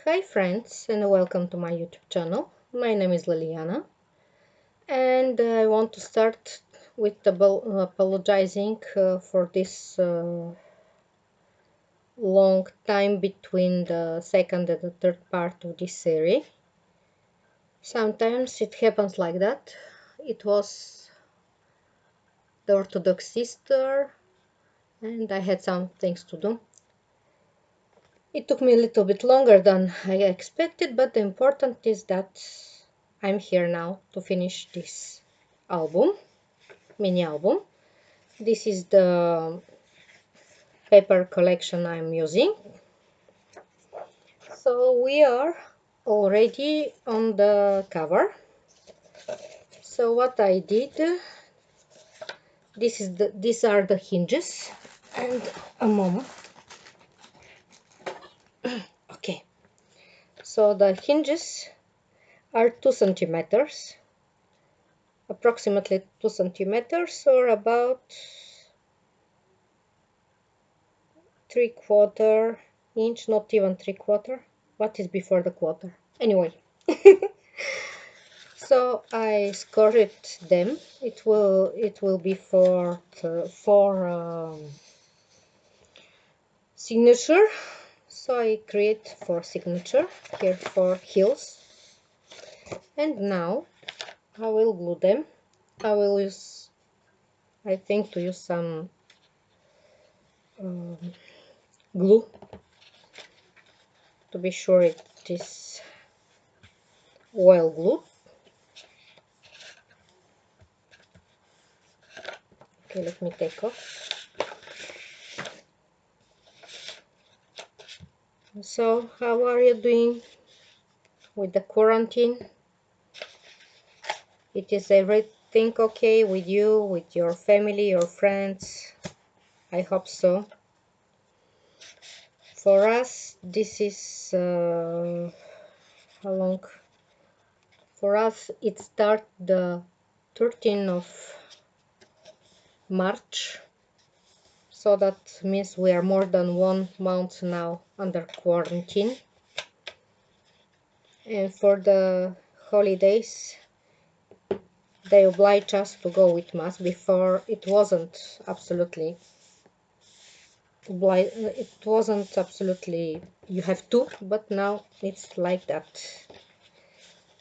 Hi friends and welcome to my YouTube channel. My name is Liliana and I want to start with apologizing for this long time between the second and the third part of this series. Sometimes it happens like that. It was the Orthodox Easter and I had some things to do. It took me a little bit longer than I expected, but the important is that I'm here now to finish this mini album. This is the paper collection I'm using. So we are already on the cover. So what I did, these are the hinges, and a moment. Okay, so the hinges are 2 centimeters, approximately 2 centimeters, or about 3/4 inch, not even 3/4. What is before the quarter? Anyway, so I scored them. It will be for signature. So I create for signature here for heels, and now I will glue them. I will use, I think, to use some um, glue to be sure it is well glued. Okay, let me take off. So how are you doing with the quarantine? It is everything okay with you, with your family, your friends? I hope so. For us, this is how long? For us, it starts the 13th of March. So that means we are more than 1 month now under quarantine. And for the holidays, they oblige us to go with mask. Before it wasn't absolutely you have to, but now it's like that.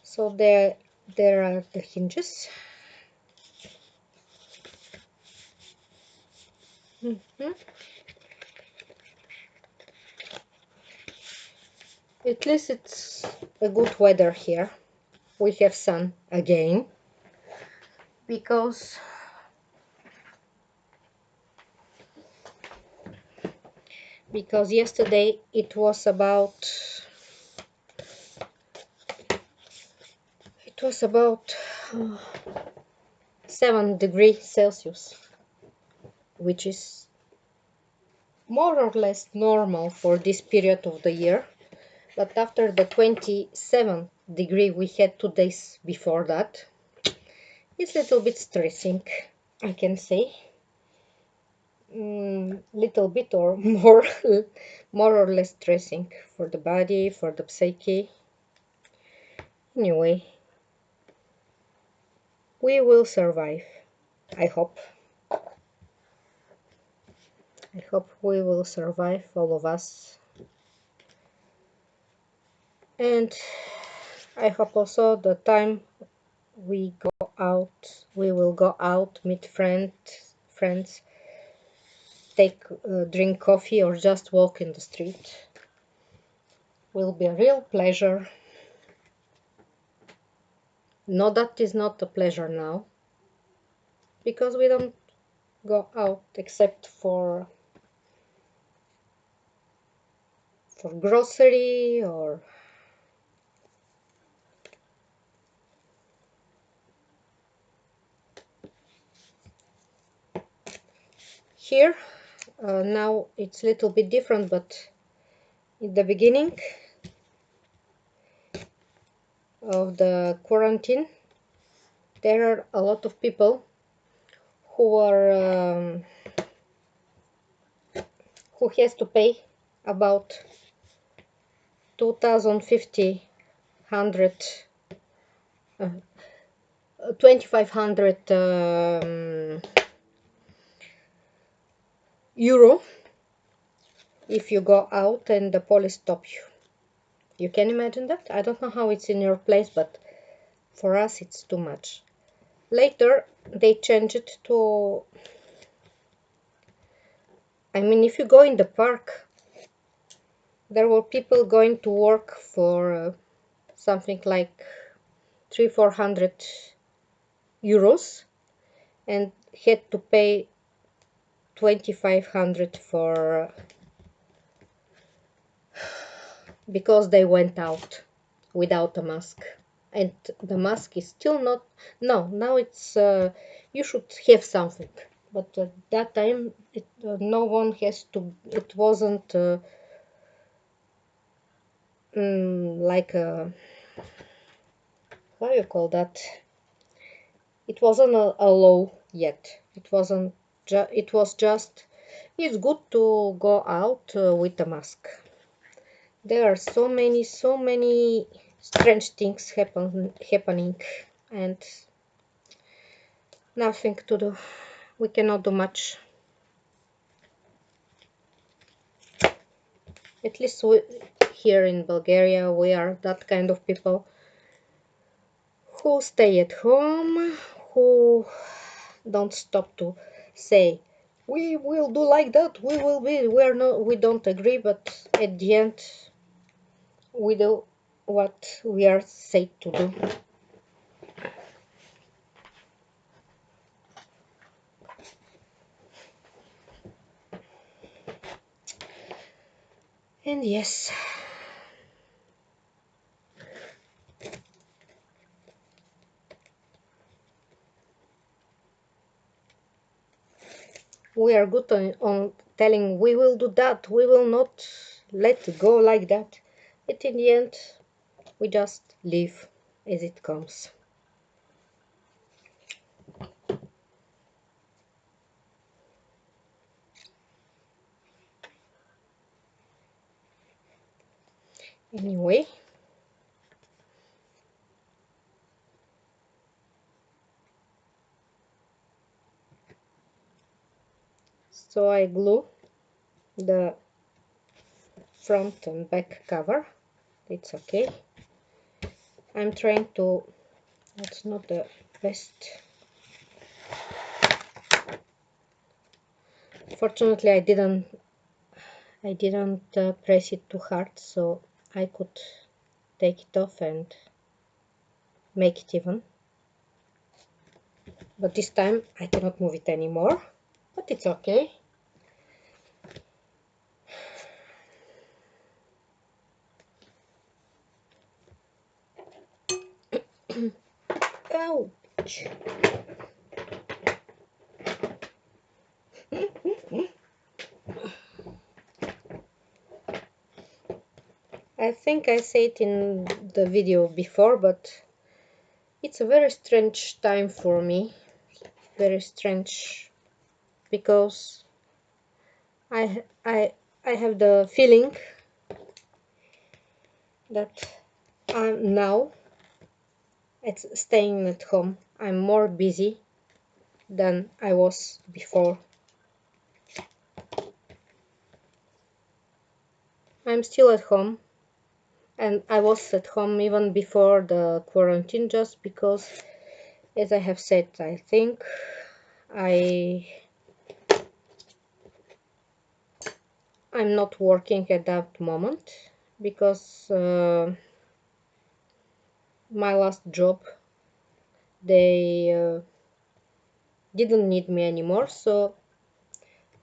So there are the hinges. Mhm. At least it's a good weather here. We have sun again, because yesterday it was about 7 degrees Celsius, which is more or less normal for this period of the year. But after the 27 degree we had 2 days before that, it's a little bit stressing, I can say. Little bit or more, more or less stressing for the body, for the psyche. Anyway, we will survive. I hope. I hope we will survive, all of us. And I hope also the time we will go out, meet friends, drink coffee, or just walk in the street. Will be a real pleasure. No, that is not a pleasure now, because we don't go out except for grocery or here. Now it's a little bit different, but in the beginning of the quarantine, there are a lot of people who are who has to pay about 2,050 100 2,500 euro if you go out and the police stop you. You can imagine that? I don't know how it's in your place, but for us it's too much. Later they changed it to, I mean, if you go in the park, there were people going to work for something like 300-400 euros and had to pay 2,500 for because they went out without a mask, and the mask is still not. No, now it's you should have something, but that time no one has to. It wasn't like a, how do you call that? It wasn't a law yet. It wasn't. It was just. It's good to go out with a mask. There are so many strange things happening, and nothing to do. We cannot do much. At least here in Bulgaria, we are that kind of people who stay at home, who don't stop to say, we will do like that, we will be, we don't agree, but at the end, we do what we are said to do. And yes, we are good on telling we will do that, we will not let it go like that. But in the end, we just live as it comes. Anyway, so I glue the front and back cover. It's okay. I'm trying to, it's not the best. Fortunately, I didn't press it too hard, so I could take it off and make it even. But this time I cannot move it anymore, but it's okay. Ouch! I think I said it in the video before, but it's a very strange time for me. Very strange, because I have the feeling that I'm now staying at home. I'm more busy than I was before. I'm still at home, and I was at home even before the quarantine, just because, as I have said, I think I'm not working at that moment, because my last job, they didn't need me anymore, so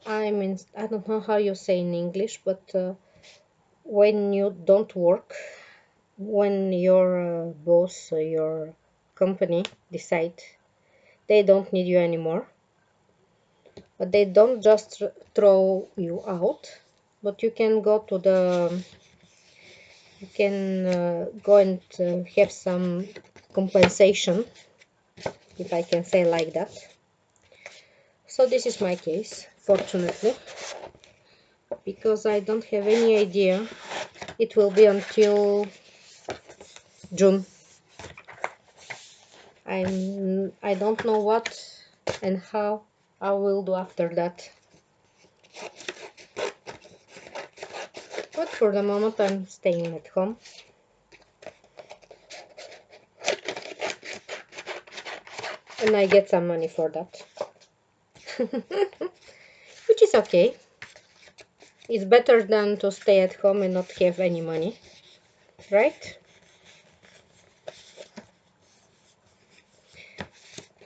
I don't know how you say in English, but when you don't work, when your boss, your company decide they don't need you anymore, but they don't just throw you out, but you can go to the, you can go and have some compensation, if I can say like that. So this is my case, fortunately, because I don't have any idea it will be until June. I don't know what and how I will do after that. But for the moment I'm staying at home. And I get some money for that. Which is okay. It's better than to stay at home and not have any money, right?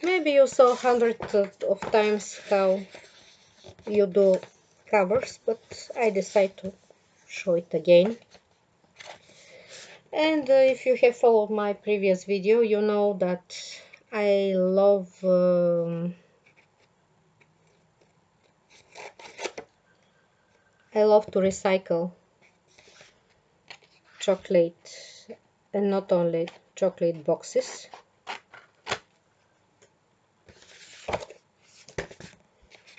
Maybe you saw hundreds of times how you do covers, but I decide to show it again. And if you have followed my previous video, you know that I love to recycle chocolate, and not only chocolate boxes.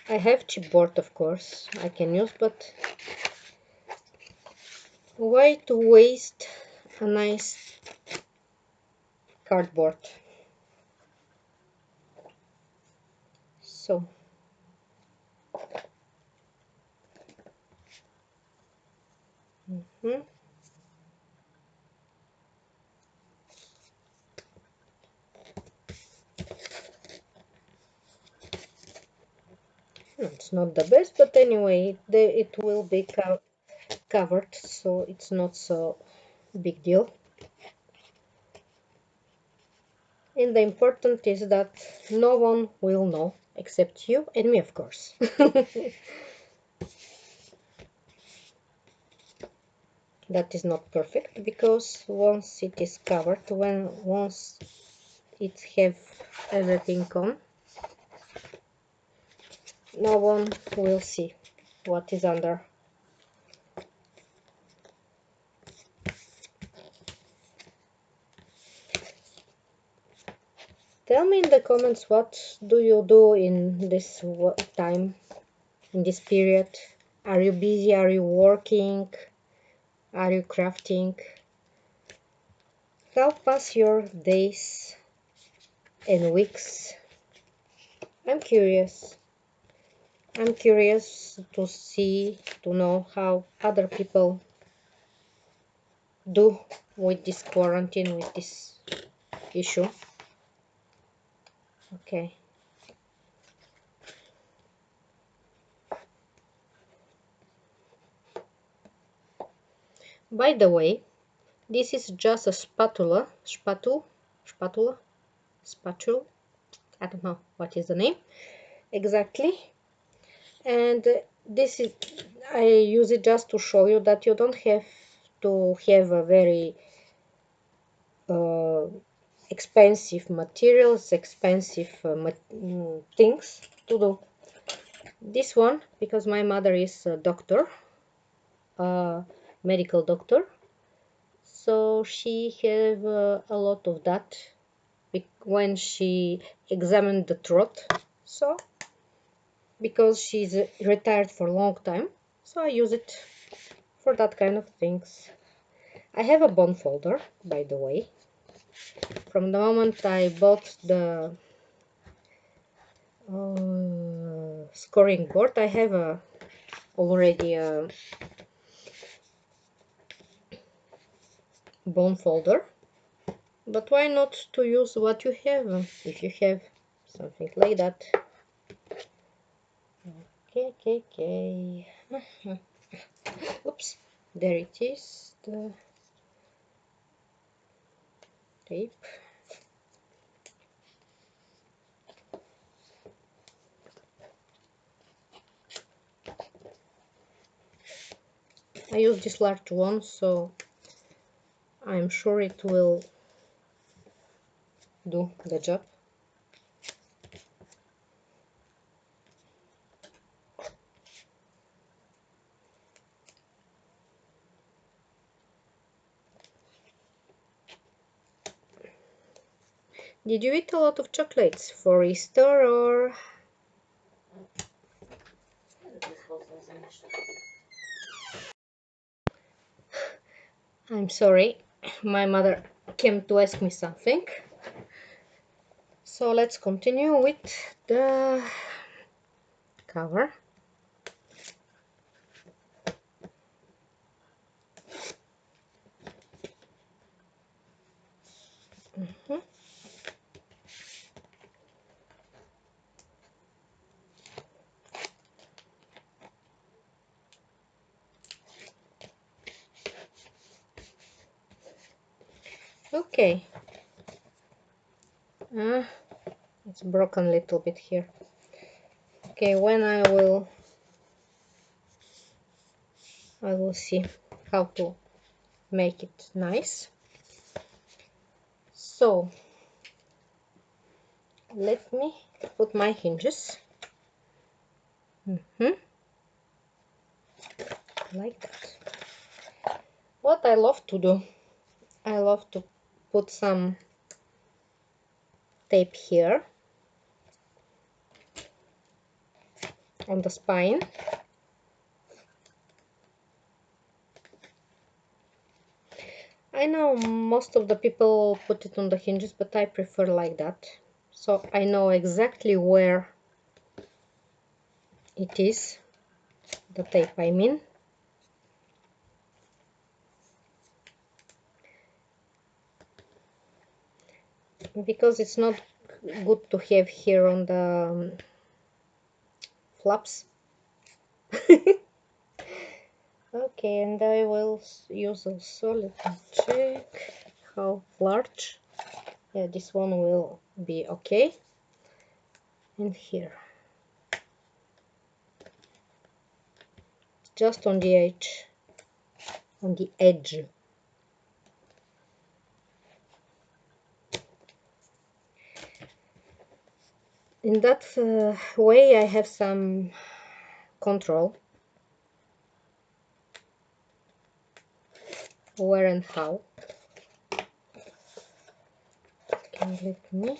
I have chipboard, of course, I can use, but why to waste a nice cardboard? So it's not the best, but anyway, it will be covered, so it's not so big deal. And the important is that no one will know except you and me, of course. That is not perfect, because once it is covered, once it have everything on, no one will see what is under. Tell me in the comments, what do you do in this time, in this period? Are you busy? Are you working? Are you crafting? How pass your days and weeks? I'm curious. I'm curious to see, to know how other people do with this quarantine, with this issue. Okay. By the way, this is just a spatula. I don't know what is the name exactly. And this is, I use it just to show you that you don't have to have a very expensive materials, expensive things to do this one, because my mother is a doctor, a medical doctor, so she have a lot of that when she examined the throat. So because she's retired for a long time, so I use it for that kind of things. I have a bone folder, by the way. From the moment I bought the scoring board, I have already a bone folder. But why not to use what you have, if you have something like that? Okay. Oops, there it is, the tape. I use this large one, so I'm sure it will do the job. Did you eat a lot of chocolates for Easter, or I'm sorry, my mother came to ask me something. So let's continue with the cover. Okay, it's broken a little bit here. Okay, when I will see how to make it nice. So let me put my hinges. Like that. What I love to do, I love to put some tape here on the spine. I know most of the people put it on the hinges, but I prefer like that. So I know exactly where it is, the tape I mean. Because it's not good to have here on the flaps. Okay, and I will use also, let me check how large. Yeah, this one will be okay. And here, just on the edge, In that way I have some control where and how. Okay, let me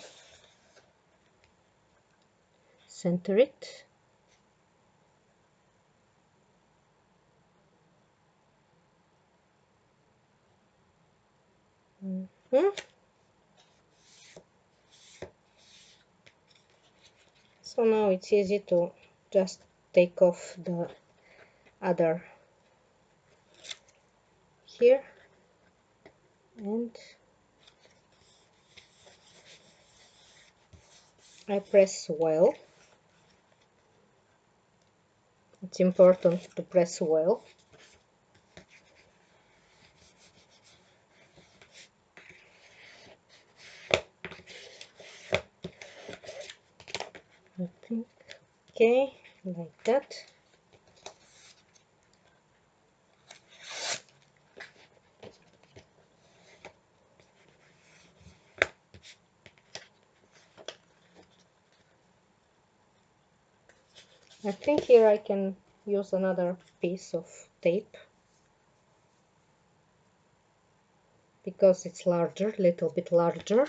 center it. So now it's easy to just take off the other here, and I press well. It's important to press well. I think, okay, like that. I think here I can use another piece of tape because it's larger, little bit larger.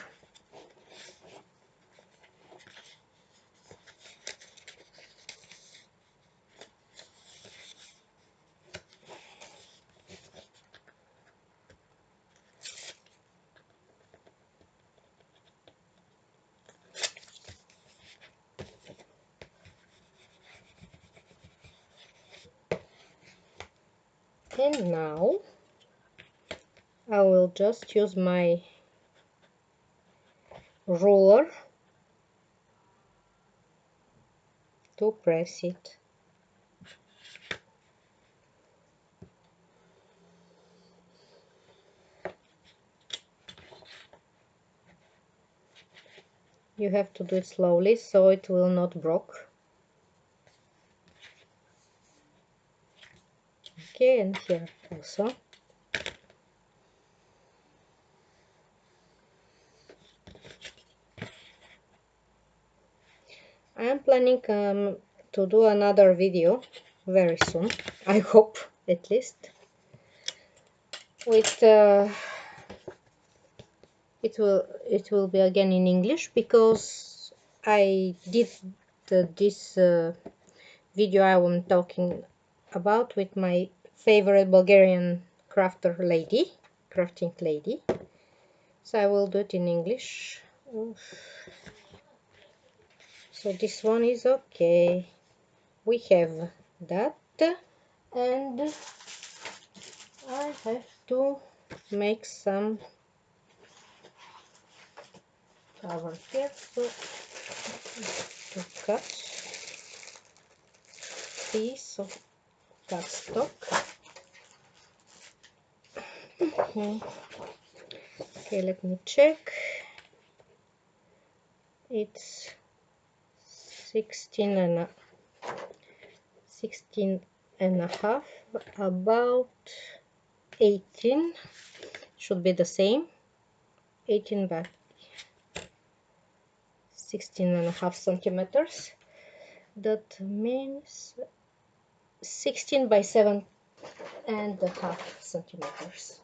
And now I will just use my ruler to press it. You have to do it slowly so it will not break. Okay, and here also. I am planning to do another video very soon, I hope, at least, with it will be again in English, because I did this video I am talking about with my favorite Bulgarian crafter lady. crafting lady. So I will do it in English. So this one is okay. We have that, and I have to make some cover here. So to cut piece of cardstock. Okay, let me check. It's 16 and a half, about 18, should be the same, 18 by 16 and a half centimeters. That means 16 by 7 and a half centimeters.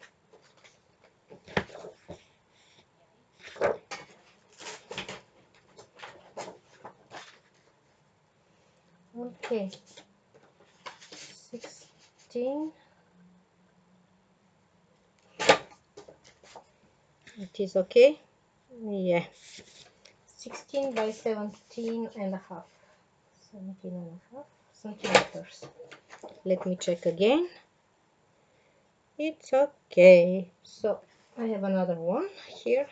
Okay, 16, it is okay, yeah, 16 by 17 and a half, 17 and a half centimeters. Let me check again. It's okay. So I have another one here,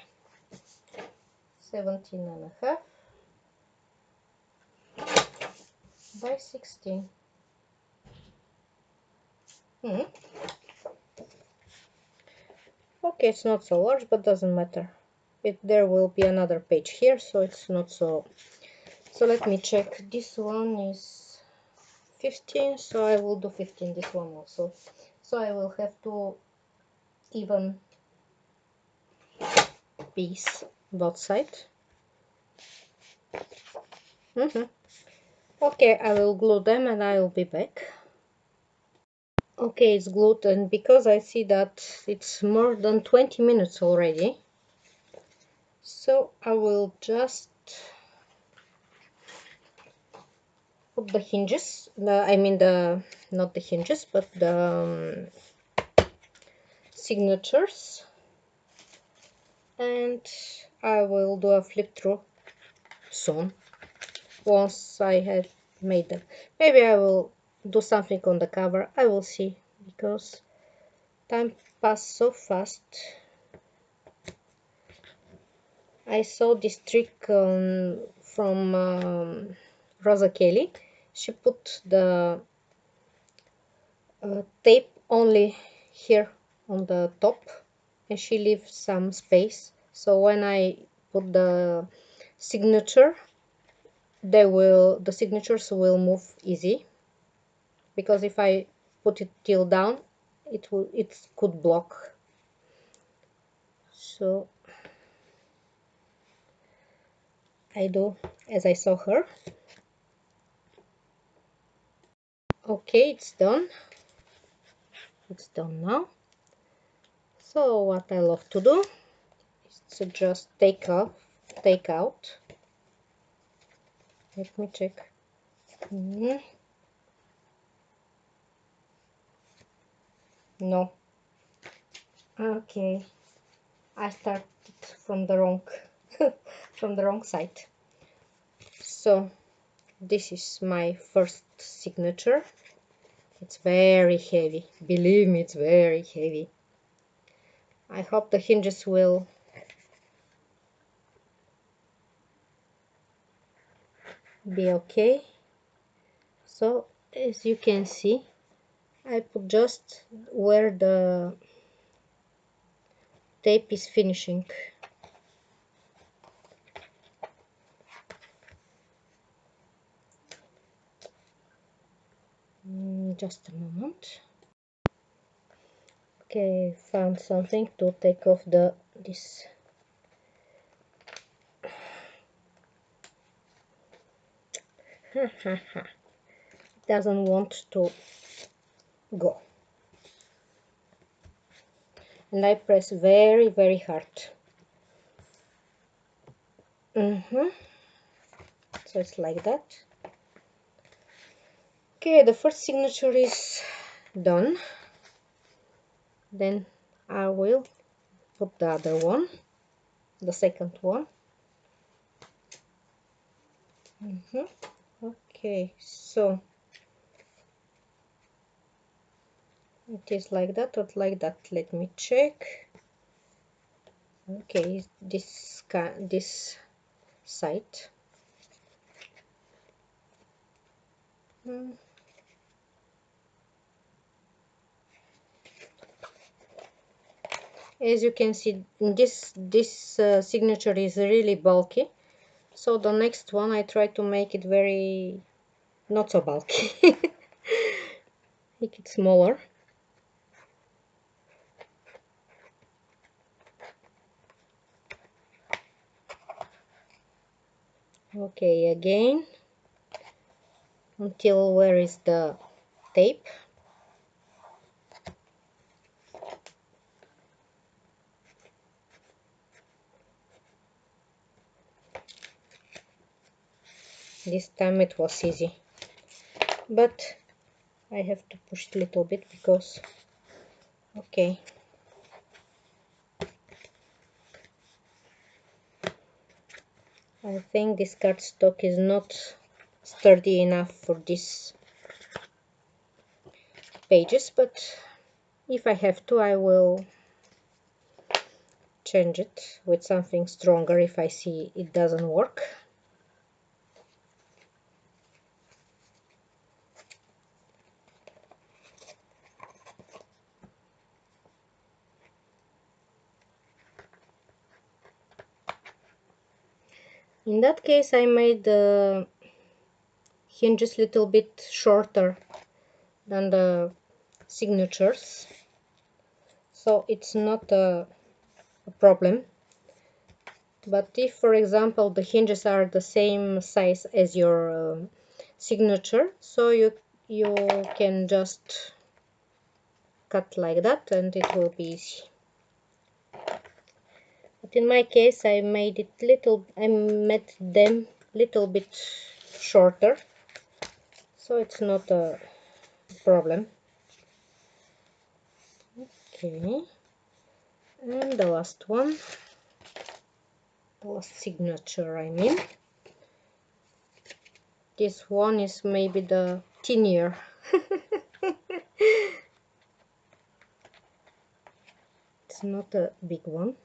17 and a half by 16. Okay, it's not so large, but doesn't matter. There will be another page here, so it's not so. So let me check. This one is 15, so I will do 15. This one also. So I will have to even piece both sides. Okay, I will glue them and I will be back. Okay, it's glued, and because I see that it's more than 20 minutes already, so I will just put the hinges, not the hinges, but the signatures, and I will do a flip through soon once I have made them. Maybe I will do something on the cover, I will see, because time passed so fast. I saw this trick from Rosa Kelly. She put the tape only here on the top, and she leaves some space. So when I put the signature, the signatures will move easy. Because if I put it till down, it could block. So I do as I saw her. Okay, it's done. It's done now. So what I love to do is to just take out. Let me check. No. Okay. I started from the wrong from the wrong side. So this is my first signature. It's very heavy. Believe me, it's very heavy. I hope the hinges will be okay. So as you can see, I put just where the tape is finishing. Just a moment. Okay, found something to take off this. Doesn't want to go, and I press very, very hard. So it's like that. Okay, the first signature is done. Then I will put the other one, the second one. Okay, so it is like that or like that. Let me check. Okay, this side. Mm. As you can see, this signature is really bulky. So the next one I try to make it very not so bulky. Make it smaller. Okay, again, until where is the tape? This time it was easy, but I have to push it a little bit because, okay. I think this cardstock is not sturdy enough for these pages, but if I have to, I will change it with something stronger if I see it doesn't work. In that case, I made the hinges a little bit shorter than the signatures, so it's not a problem. But if, for example, the hinges are the same size as your signature, so you can just cut like that and it will be easy. But in my case, I made them little bit shorter, so it's not a problem. Okay, and the last one, the last signature, I mean. This one is maybe the tinier. It's not a big one.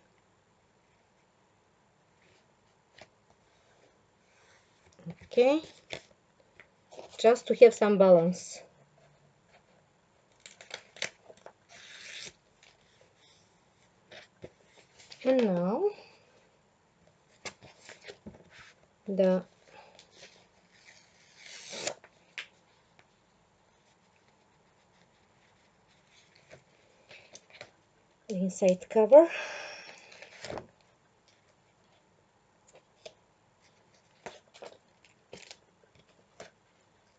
Okay, just to have some balance. And now the inside cover.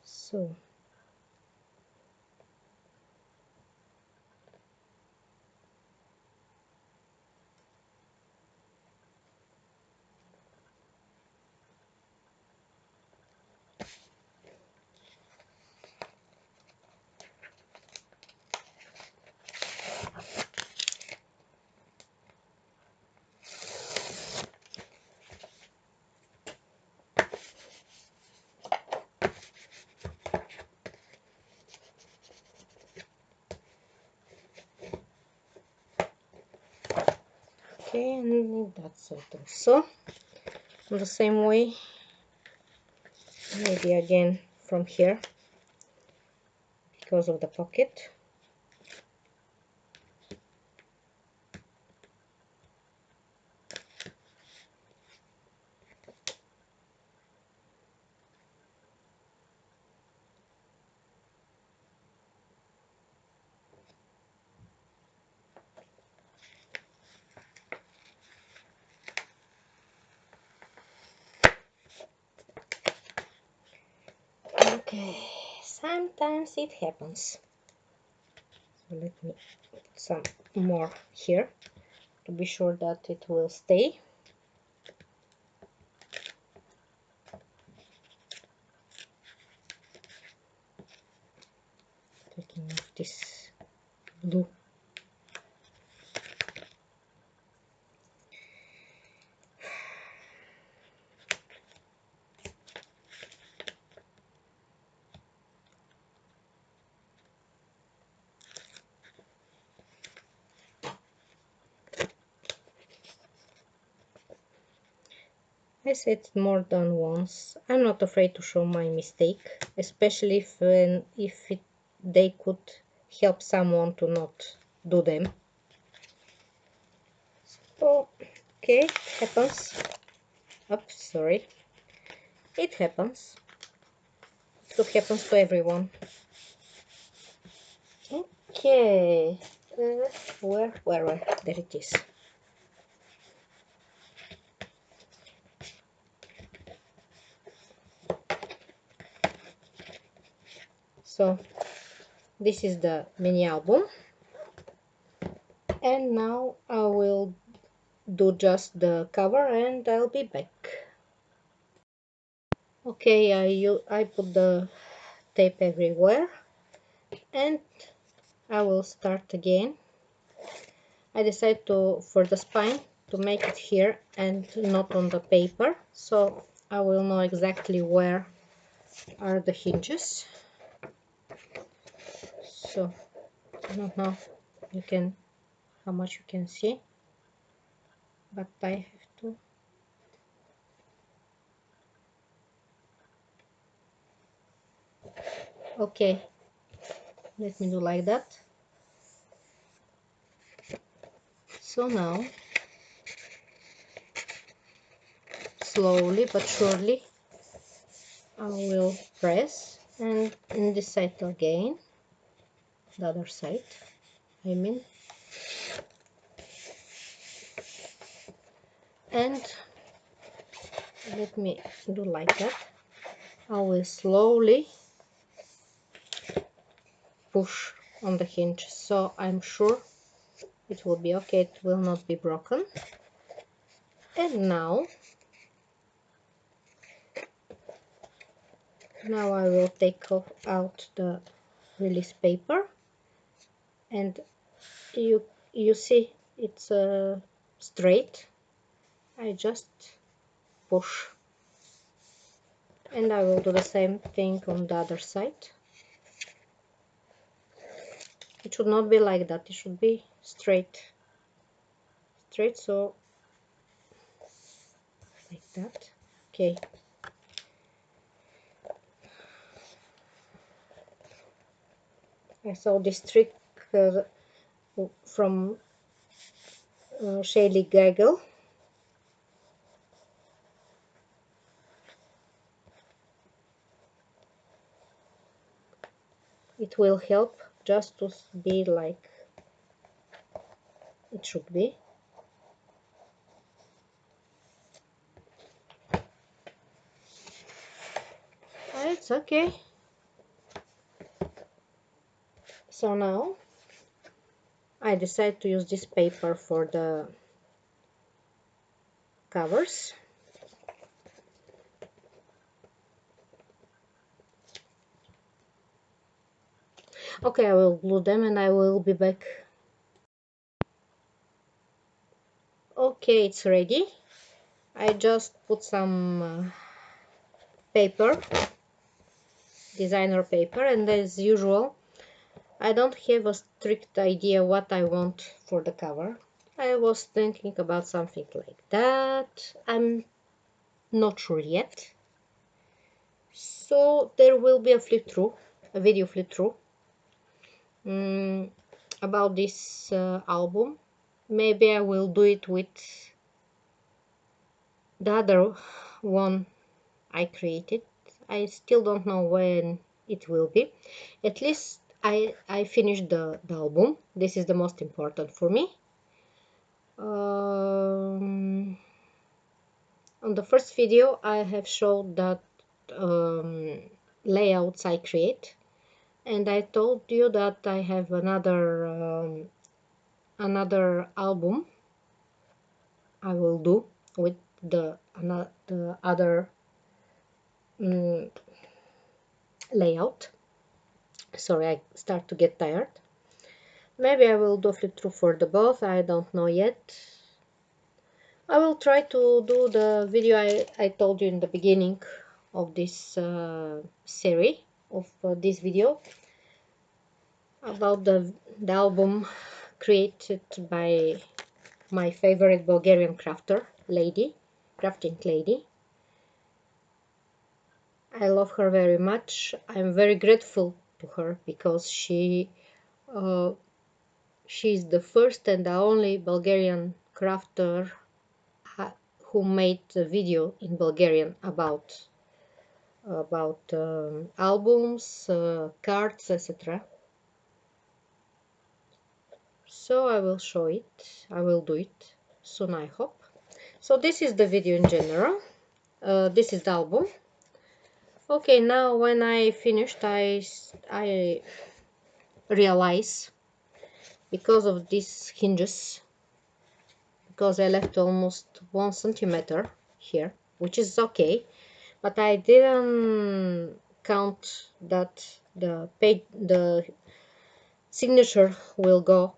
So okay, and that's it also. In the same way, maybe again from here because of the pocket. Okay, sometimes it happens. So let me put some more here to be sure that it will stay. Taking off this blue I said it more than once. I'm not afraid to show my mistake, especially if they could help someone to not do them. Oh, okay, it happens. Oops, sorry. It happens. It happens to everyone. Okay. Where? There it is. So this is the mini album, and now I will do just the cover and I'll be back. Okay, I put the tape everywhere and I will start again. I decided for the spine to make it here and not on the paper, so I will know exactly where are the hinges. So I don't know how much you can see, but I have to. Okay, let me do like that. So now, slowly but surely, I will press, and in this side again, the other side, I mean, and let me do like that. I will slowly push on the hinge, so I'm sure it will be okay, it will not be broken. And now I will take out the release paper, and you see it's straight. I just push, and I will do the same thing on the other side. It should not be like that, it should be straight, so like that. Okay, I saw this trick from Shaylee Gaggle. It will help just to be like it should be. It's okay. So now I decide to use this paper for the covers. Okay, I will glue them and I will be back. Okay, it's ready. I just put some paper, designer paper, and as usual I don't have a strict idea what I want for the cover. I was thinking about something like that. I'm not sure yet. So there will be a flip through, a video flip through about this album. Maybe I will do it with the other one I created. I still don't know when it will be. At least I finished the album. This is the most important for me. On the first video I have showed that layouts I create, and I told you that I have another album I will do with the other layout. Sorry, I start to get tired. Maybe I will do flip through for the both, I don't know yet. I will try to do the video I told you in the beginning of this series of this video about the album created by my favorite Bulgarian crafting lady. I love her very much. I'm very grateful to her because uh, she's the first and the only Bulgarian crafter uh, who made a video in Bulgarian about albums, cards, etc. So I will show it. I will do it soon, I hope. So this is the video in general. This is the album. Okay, now when I finished, I realize because of these hinges, because I left almost 1 centimeter here, which is okay, but I didn't count that the signature will go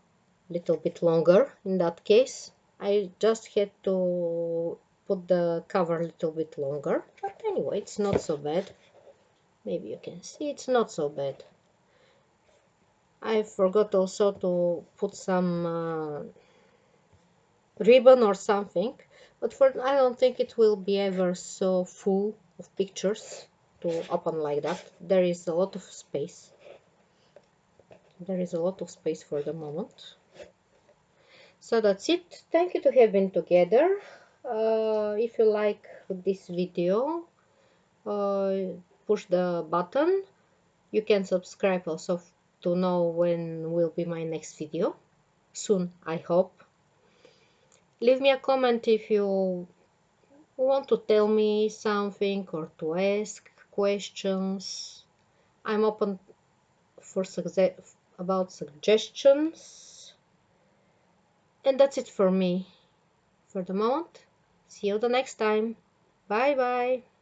a little bit longer. In that case, I just had to put the cover a little bit longer, but anyway, it's not so bad. Maybe you can see it's not so bad. I forgot also to put some ribbon or something, but I don't think it will be ever so full of pictures to open like that. There is a lot of space. There is a lot of space for the moment. So that's it. Thank you to have been together. If you like this video, uh, push the button. You can subscribe also to know when will be my next video. Soon, I hope. Leave me a comment if you want to tell me something or to ask questions. I'm open for about suggestions. And that's it for me for the moment. See you the next time. Bye bye.